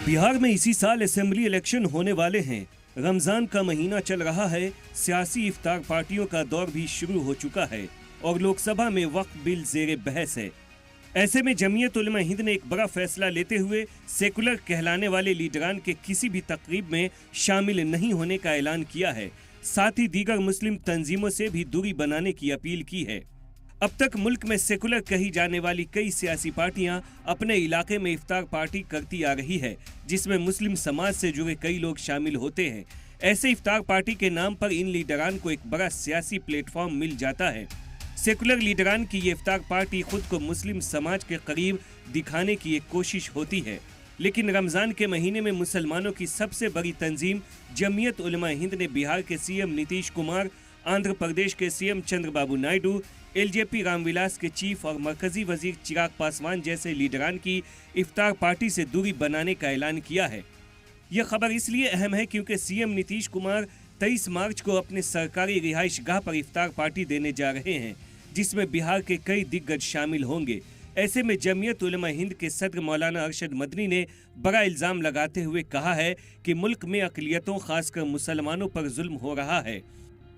बिहार में इसी साल असेंबली इलेक्शन होने वाले हैं। रमजान का महीना चल रहा है, सियासी इफ्तार पार्टियों का दौर भी शुरू हो चुका है और लोकसभा में वक्फ बिल ज़ेरे बहस है। ऐसे में जमीयत उलमा हिंद ने एक बड़ा फैसला लेते हुए सेकुलर कहलाने वाले लीडरान के किसी भी तकरीब में शामिल नहीं होने का ऐलान किया है। साथ ही दीगर मुस्लिम तंजीमों से भी दूरी बनाने की अपील की है। अब तक मुल्क में सेकुलर कही जाने वाली कई सियासी पार्टियां अपने इलाके में इफ्तार पार्टी करती आ रही है, जिसमें मुस्लिम समाज से जुड़े कई लोग शामिल होते हैं। ऐसे इफ्तार पार्टी के नाम पर इन लीडरान को एक बड़ा सियासी प्लेटफॉर्म मिल जाता है। सेकुलर लीडरान की ये इफ्तार पार्टी खुद को मुस्लिम समाज के करीब दिखाने की एक कोशिश होती है, लेकिन रमजान के महीने में मुसलमानों की सबसे बड़ी तंजीम जमीयत उलमा हिंद ने बिहार के सीएम नीतीश कुमार, आंध्र प्रदेश के सीएम चंद्रबाबू नायडू, एलजेपी रामविलास के चीफ और मरकजी वजीर चिराग पासवान जैसे लीडरान की इफ्तार पार्टी से दूरी बनाने का ऐलान किया है। यह खबर इसलिए अहम है क्योंकि सीएम नीतीश कुमार 23 मार्च को अपने सरकारी रिहाइश गाह पर इफ्तार पार्टी देने जा रहे हैं, जिसमें बिहार के कई दिग्गज शामिल होंगे। ऐसे में जमीयत उलमा हिंद के सदर मौलाना अरशद मदनी ने बड़ा इल्जाम लगाते हुए कहा है कि मुल्क में अक़लियतों खासकर मुसलमानों पर जुल्म हो रहा है।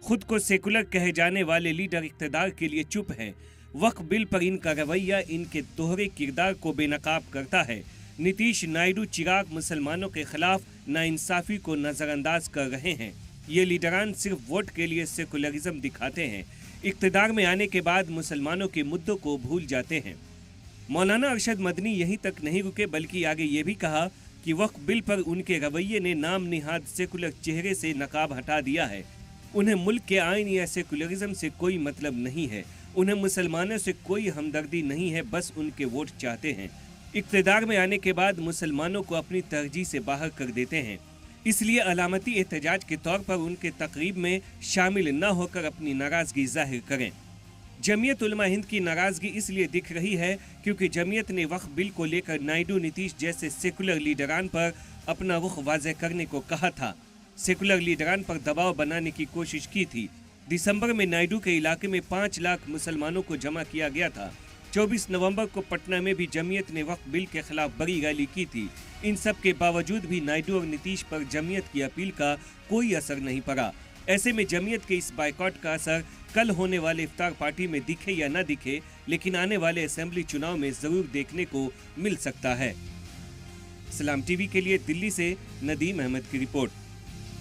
खुद को सेकुलर कहे जाने वाले लीडर इक़्तिदार के लिए चुप हैं। वक्फ बिल पर इनका रवैया इनके दोहरे किरदार को बेनकाब करता है। नीतीश, नायडू, चिराग मुसलमानों के खिलाफ नाइंसाफी को नज़रअंदाज कर रहे हैं। ये लीडरान सिर्फ वोट के लिए सेकुलरिज्म दिखाते हैं, इक़्तिदार में आने के बाद मुसलमानों के मुद्दों को भूल जाते हैं। मौलाना अरशद मदनी यहीं तक नहीं रुके, बल्कि आगे ये भी कहा कि वक्फ बिल पर उनके रवैये ने नाम निहाद सेकुलर चेहरे से नकाब हटा दिया है। उन्हें मुल्क के आइन या सेकुलरिज्म से कोई मतलब नहीं है। उन्हें मुसलमानों से कोई हमदर्दी नहीं है, बस उनके वोट चाहते हैं। इक़्तिदार में आने के बाद मुसलमानों को अपनी तरजीह से बाहर कर देते हैं, इसलिए अलामती एहतजाज के तौर पर उनके तकरीब में शामिल न होकर अपनी नाराज़गी जाहिर करें। जमीयत उलमा हिंद की नाराज़गी इसलिए दिख रही है क्योंकि जमीयत ने वक्फ बिल को लेकर नायडू, नीतीश जैसे सेकुलर लीडरान पर अपना रुख वाज़ेह करने को कहा था। सेकुलर लीडरान पर दबाव बनाने की कोशिश की थी। दिसंबर में नायडू के इलाके में 5 लाख मुसलमानों को जमा किया गया था। 24 नवंबर को पटना में भी जमीयत ने वक्फ बिल के खिलाफ बड़ी रैली की थी। इन सब के बावजूद भी नायडू और नीतीश पर जमीयत की अपील का कोई असर नहीं पड़ा। ऐसे में जमीयत के इस बाइकॉट का असर कल होने वाले इफ्तार पार्टी में दिखे या न दिखे, लेकिन आने वाले असेंबली चुनाव में जरूर देखने को मिल सकता है। सलाम टीवी के लिए दिल्ली से नदीम अहमद की रिपोर्ट।